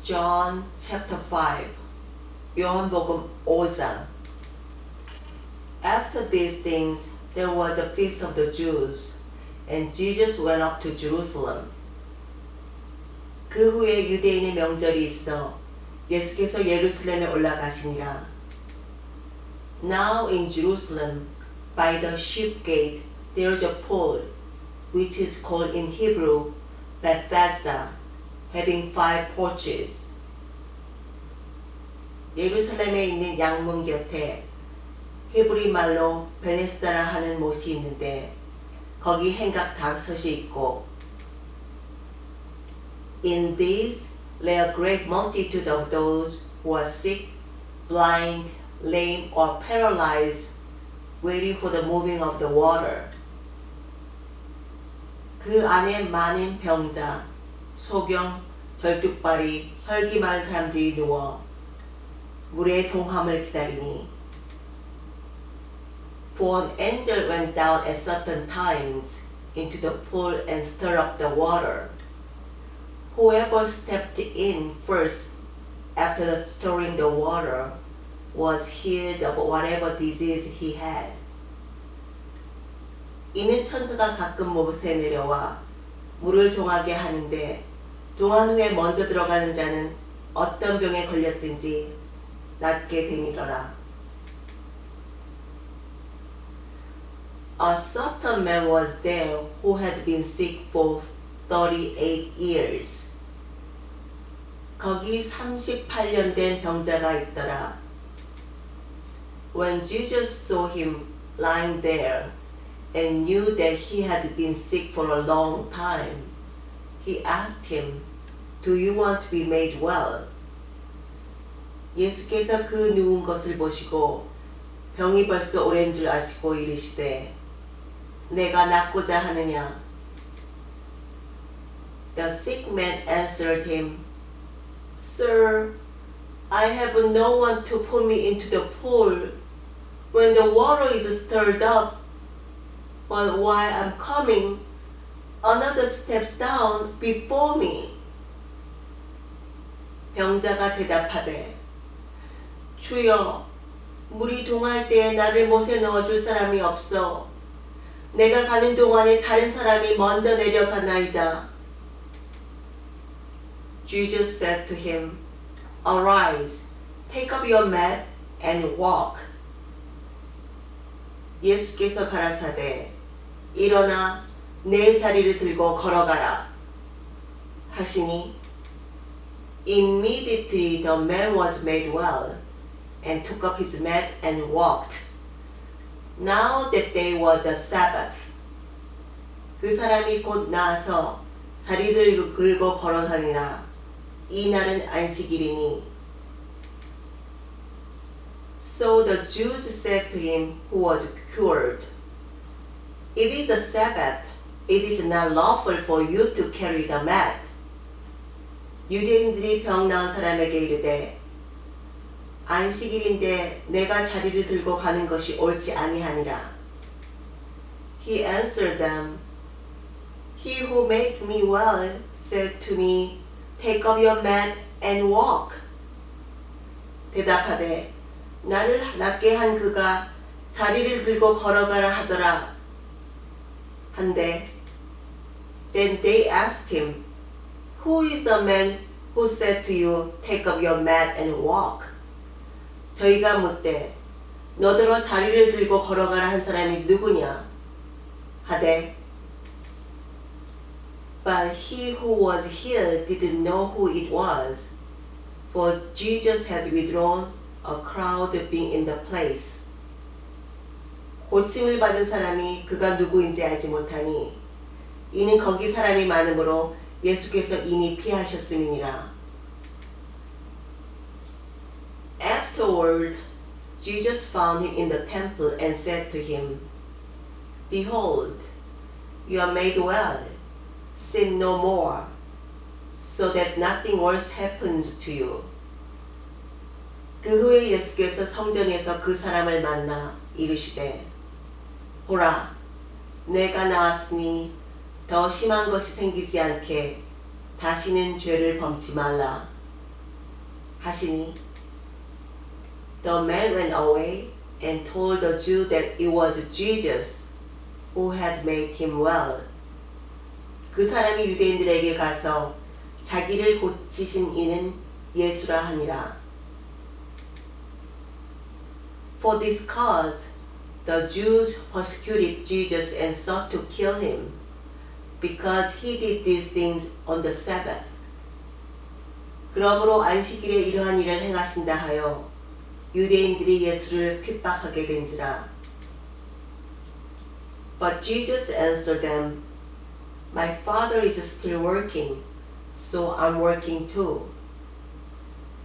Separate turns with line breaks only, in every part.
John chapter 5 요한복음 5장 After these things there was a feast of the Jews, and Jesus went up to Jerusalem. 그 후에 유대인의 명절이 있어 예수께서 예루살렘에 올라가시니라. Now in Jerusalem by the sheep gate there is a pool, which is called in Hebrew Bethesda, having 5 porches. 예루살렘에 있는 양문 곁에 히브리 말로 베네스다라 하는 못이 있는데 거기 행각 5이 있고 In these lay a great multitude of those who are sick, blind, lame, or paralyzed, waiting for the moving of the water. 그 안에 많은 병자, 소경, 절뚝발이, 혈기 많은 사람들이 누워 물의 동함을 기다리니 For an angel went down at certain times into the pool and stirred up the water. Whoever stepped in first after the stirring the water was healed of whatever disease he had. 이는 천사가 가끔 못에 내려와 물을 동하게 하는데 동한 후에 먼저 들어가는 자는 어떤 병에 걸렸든지 낫게 됨이더라. A certain man was there who had been sick for 38 years. 거기 38년 된 병자가 있더라. When Jesus saw him lying there and knew that he had been sick for a long time, he asked him, Do you want to be made well? 예수께서 그 누운 것을 보시고 병이 벌써 오랜 줄 아시고 이르시되 내가 낫고자 하느냐? The sick man answered him, Sir, I have no one to put me into the pool when the water is stirred up. But while I'm coming, another steps down before me. 병자가 대답하되, 주여, 물이 동할 때에 나를 못에 넣어줄 사람이 없어. 내가 가는 동안에 다른 사람이 먼저 내려가나이다. Jesus said to him, Arise, take up your mat and walk. 예수께서 가라사대, 일어나 내 자리를 들고 걸어가라 하시니 Immediately the man was made well and took up his mat and walked. Now that day was a Sabbath. 그 사람이 곧 나아서 자리를 들고 걸어다니라. 이 날은 안식일이니. So the Jews said to him who was cured, It is a Sabbath. It is not lawful for you to carry the mat. 유대인들이 병 나은 사람에게 이르되 안식일인데 내가 자리를 들고 가는 것이 옳지 아니하니라. He answered them, He who made me well said to me, Take up your mat and walk. 대답하되 나를 낫게 한 그가 자리를 들고 걸어가라 하더라. 한데 Then they asked him, Who is the man who said to you, Take up your mat and walk? 저희가 묻되 너더러 자리를 들고 걸어가라 한 사람이 누구냐? 하되 But he who was healed didn't know who it was, for Jesus had withdrawn, a crowd being in the place. 고침을 받은 사람이 그가 누구인지 알지 못하니 이는 거기 사람이 많으므로 예수께서 이미 피하셨음이니라. Afterward, Jesus found him in the temple and said to him, Behold, you are made well. Sin no more, so that nothing worse happens to you. 그 후에 예수께서 성전에서 그 사람을 만나 이르시되, 보라, 내가 나았으니 더 심한 것이 생기지 않게 다시는 죄를 범치 말라. 하시니 the man went away and told the Jew that it was Jesus who had made him well. 그 사람이 유대인들에게 가서 자기를 고치신 이는 예수라 하니라. For this cause the Jews persecuted Jesus and sought to kill him, because he did these things on the Sabbath. 그러므로 안식일에 이러한 일을 행하신다 하여 유대인들이 예수를 핍박하게 된지라. But Jesus answered them, My Father is still working, so I'm working too.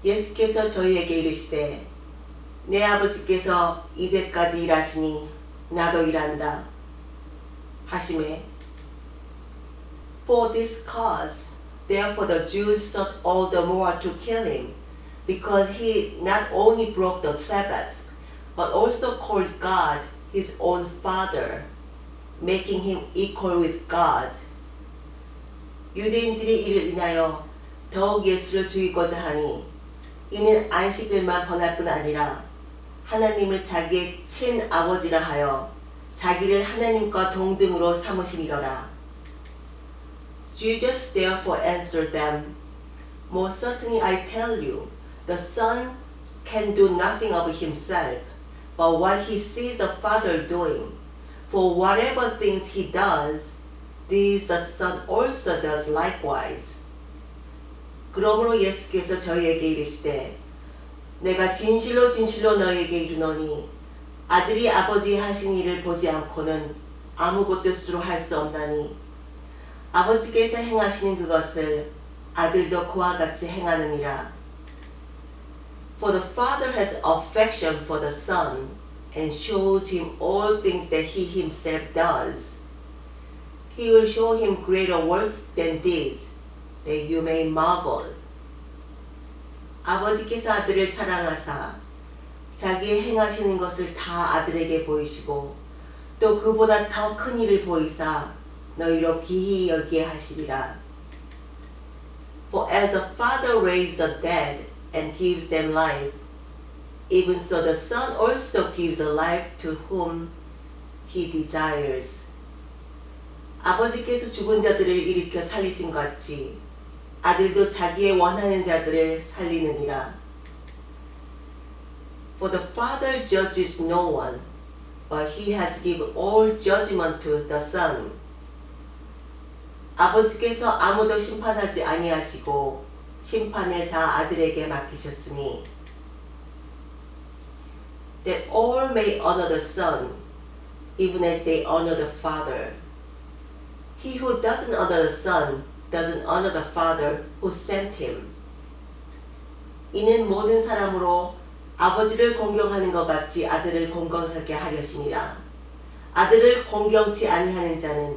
예수께서 저희에게 이르시되 내 아버지께서 이제까지 일하시니 나도 일한다 하시매. For this cause, therefore the Jews sought all the more to kill him, because he not only broke the Sabbath, but also called God his own Father, making him equal with God. 유대인들이 이를 인하여 더욱 예수를 죽이고자 하니 이는 안식일만 범할 뿐 아니라 하나님을 자기의 친아버지라 하여 자기를 하나님과 동등으로 삼으심이로라. Jesus therefore answered them, Most certainly I tell you, the Son can do nothing of himself, but what he sees the Father doing. For whatever things he does, these the Son also does likewise. 그러므로 예수께서 저희에게 이르시되 내가 진실로 진실로 너희에게 이르노니 아들이 아버지 하신 일을 보지 않고는 아무것도 스스로 할 수 없나니 아버지께서 행하시는 그것을 아들도 그와 같이 행하느니라. For the Father has affection for the Son and shows him all things that he himself does. He will show him greater works than these, that you may marvel. 아버지께서 아들을 사랑하사 자기의 행하시는 것을 다 아들에게 보이시고 또 그보다 더 큰 일을 보이사 너희로 기히 여기게 하시리라. For as the Father raised the dead and gives them life, even so the Son also gives a life to whom he desires. 아버지께서 죽은 자들을 일으켜 살리신 것 같이 아들도 자기의 원하는 자들을 살리느니라. For the Father judges no one, but he has given all judgment to the Son. 아버지께서 아무도 심판하지 아니하시고 심판을 다 아들에게 맡기셨으니 that all may honor the Son, even as they honor the Father. He who doesn't honor the Son doesn't honor the Father who sent him. 이는 모든 사람으로 아버지를 공경하는 것 같이 아들을 공경하게 하려시니라. 아들을 공경치 아니하는 자는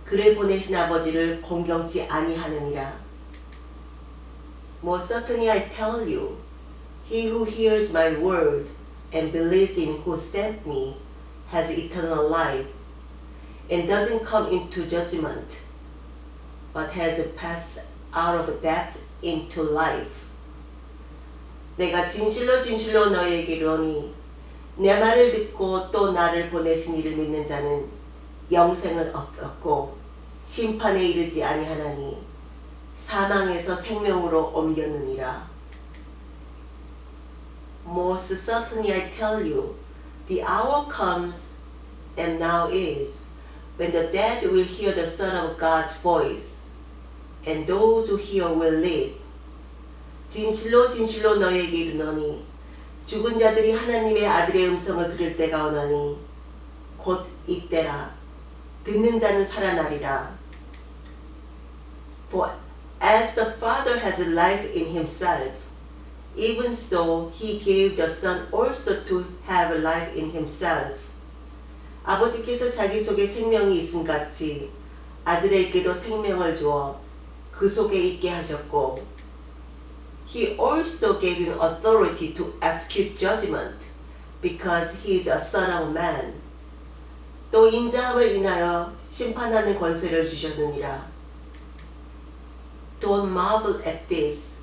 그를 보내신 아버지를 공경치 아니하느니라. Most certainly I tell you, he who hears my word and believes in who sent me has eternal life, and doesn't come into judgment, but has passed out of death into life. 내가 진실로 진실로 너희에게 이르노니 내 말을 듣고 또 나를 보내신 이를 믿는 자는 영생을 얻었고 심판에 이르지 아니하나니 사망에서 생명으로 옮겼느니라. Most certainly I tell you, the hour comes, and now is, when the dead will hear the Son of God's voice, and those who hear will live. 진실로 진실로 너희에게 이르노니 죽은 자들이 하나님의 아들의 음성을 들을 때가 오나니 곧 이때라. 듣는 자는 살아나리라. For as the Father has life in himself, even so he gave the Son also to have life in himself. 아버지께서 자기 속에 생명이 있음 같이 아들에게도 생명을 주어 그 속에 있게 하셨고 He also gave him authority to execute judgment because he is a son of man. 또 인자함을 인하여 심판하는 권세를 주셨느니라. Don't marvel at this,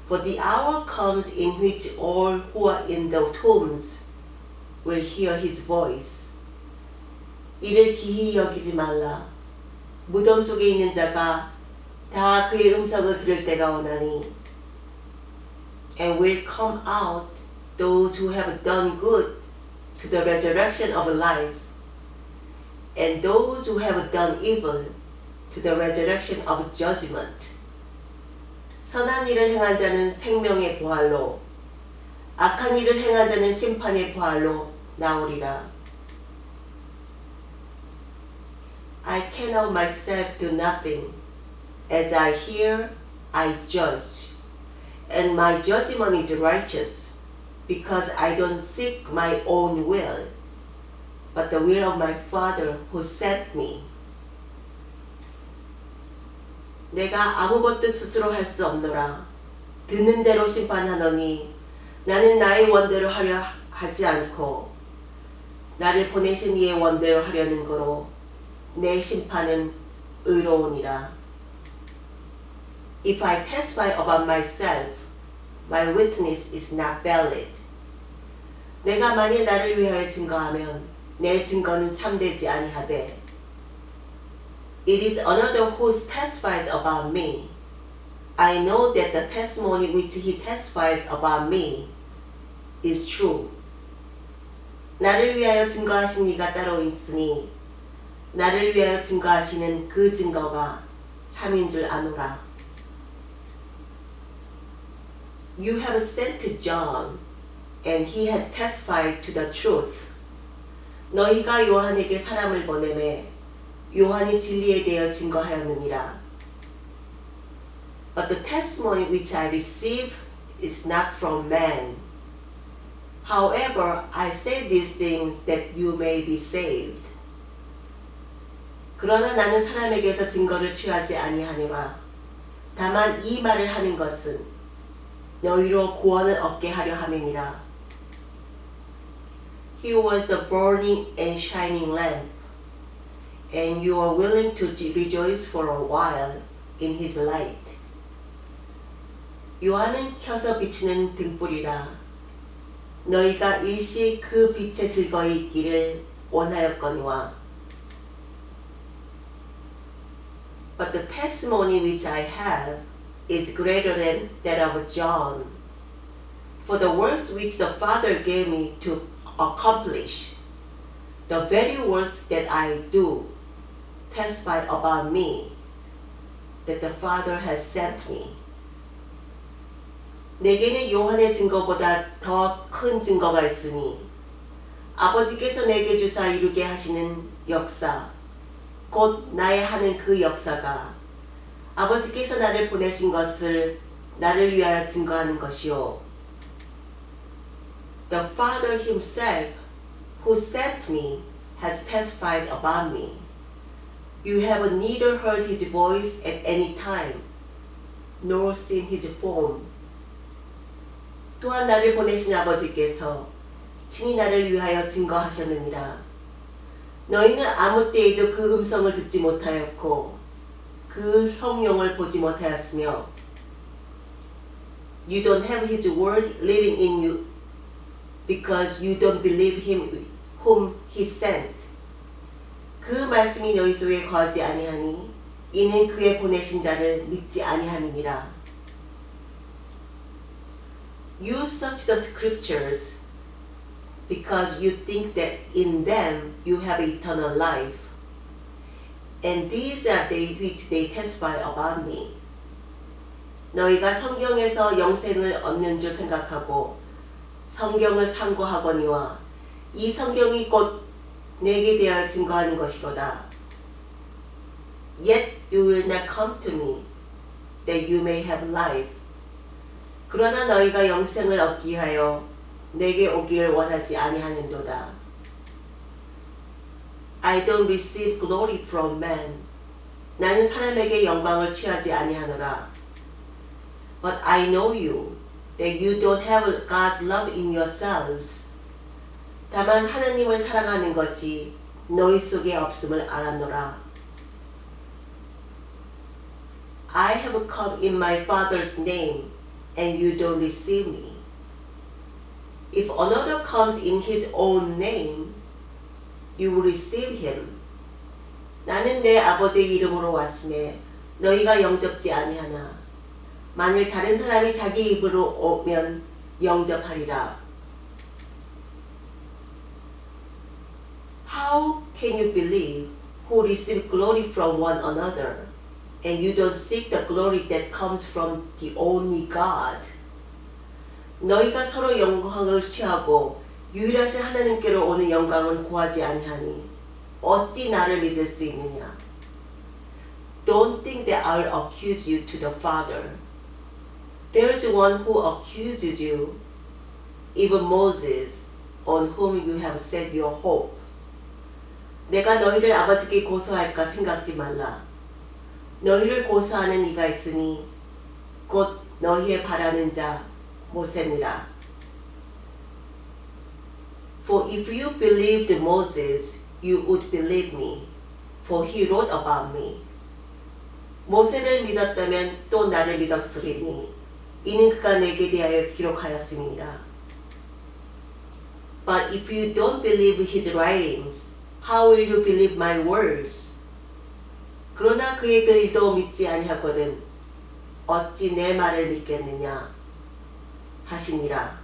For the hour comes in which all who are in the tombs will hear his voice. 이를 기이 여기지 말라. 무덤 속에 있는 자가 다 그의 음성을 들을 때가 오나니. And will come out those who have done good to the resurrection of life, and those who have done evil to the resurrection of judgment. 선한 일을 행한 자는 생명의 부활로, 악한 일을 행한 자는 심판의 부활로 나오리라. I can of myself do nothing. As I hear, I judge, and my judgment is righteous, because I don't seek my own will, but the will of my Father who sent me. 내가 아무것도 스스로 할 수 없노라. 듣는 대로 심판하노니 나는 나의 원대로 하려 하지 않고 나를 보내신 이의 원대로 하려는 거로 내 심판은 의로우니라. If I testify about myself, my witness is not valid. 내가 만일 나를 위하여 증거하면 내 증거는 참되지 아니하되. It is another who testifies about me. I know that the testimony which he testifies about me is true. 나를 위하여 증거하신 이가 따로 있으니 나를 위하여 증거하시는 그 증거가 참인 줄 아노라. You have sent to John, and he has testified to the truth. 너희가 요한에게 사람을 보내매 요한이 진리에 대하여 증거하였느니라. But the testimony which I receive is not from man. However, I say these things that you may be saved. 그러나 나는 사람에게서 증거를 취하지 아니하노라. 다만 이 말을 하는 것은 너희로 구원을 얻게 하려 함이니라. He was the burning and shining lamp, and you are willing to rejoice for a while in his light. 요한은 켜서 비치는 등불이라. 너희가 일시 그 빛에 즐거이 있기를 원하였거니와. But the testimony which I have is greater than that of John. For the works which the Father gave me to accomplish, the very works that I do, testify about me, that the Father has sent me. 내게는 요한의 증거보다 더 큰 증거가 있으니 아버지께서 내게 주사 이루게 하시는 역사, 곧 나의 하는 그 역사가 아버지께서 나를 보내신 것을 나를 위하여 증거하는 것이요. The Father himself who sent me has testified about me. You have neither heard his voice at any time, nor seen his form. 또한 나를 보내신 아버지께서 친히 나를 위하여 증거하셨느니라. 너희는 아무 때에도 그 음성을 듣지 못하였고 그 형용을 보지 못하였으며 You don't have his word living in you because you don't believe him whom he sent. 그 말씀이 너희 속에 거하지 아니하니 이는 그의 보내신 자를 믿지 아니함이니라. You search the scriptures because you think that in them you have eternal life. And these are they which they testify about me. 너희가 성경에서 영생을 얻는 줄 생각하고 성경을 상고하거니와 이 성경이 곧 내게 대하여 증거하는 것이로다. Yet you will not come to me, that you may have life. 그러나 너희가 영생을 얻기 위하여 내게 오기를 원하지 아니하는도다. I don't receive glory from man. 나는 사람에게 영광을 취하지 아니하노라. But I know you, that you don't have God's love in yourselves. 다만 하나님을 사랑하는 것이 너희 속에 없음을 알았노라. I have come in my Father's name, and you don't receive me. If another comes in his own name, you will receive him. 나는 내 아버지의 이름으로 왔음에 너희가 영접지 아니하나 만일 다른 사람이 자기 입으로 오면 영접하리라. How can you believe who receive glory from one another and you don't seek the glory that comes from the only God? 너희가 서로 영광을 취하고 유일하신 하나님께로 오는 영광은 구하지 아니하니 어찌 나를 믿을 수 있느냐? Don't think that I'll accuse you to the Father. There is one who accuses you, even Moses, on whom you have set your hope. 내가 너희를 아버지께 고소할까 생각지 말라. 너희를 고소하는 이가 있으니 곧 너희의 바라는 자 모세니라. For if you believed Moses, you would believe me, for he wrote about me. 모세를 믿었다면 또 나를 믿었으리니 이는 그가 내게 대하여 기록하였음이니라. But if you don't believe his writings, how will you believe my words? 그러나 그의 글도 믿지 아니하거든 어찌 내 말을 믿겠느냐 하시니라.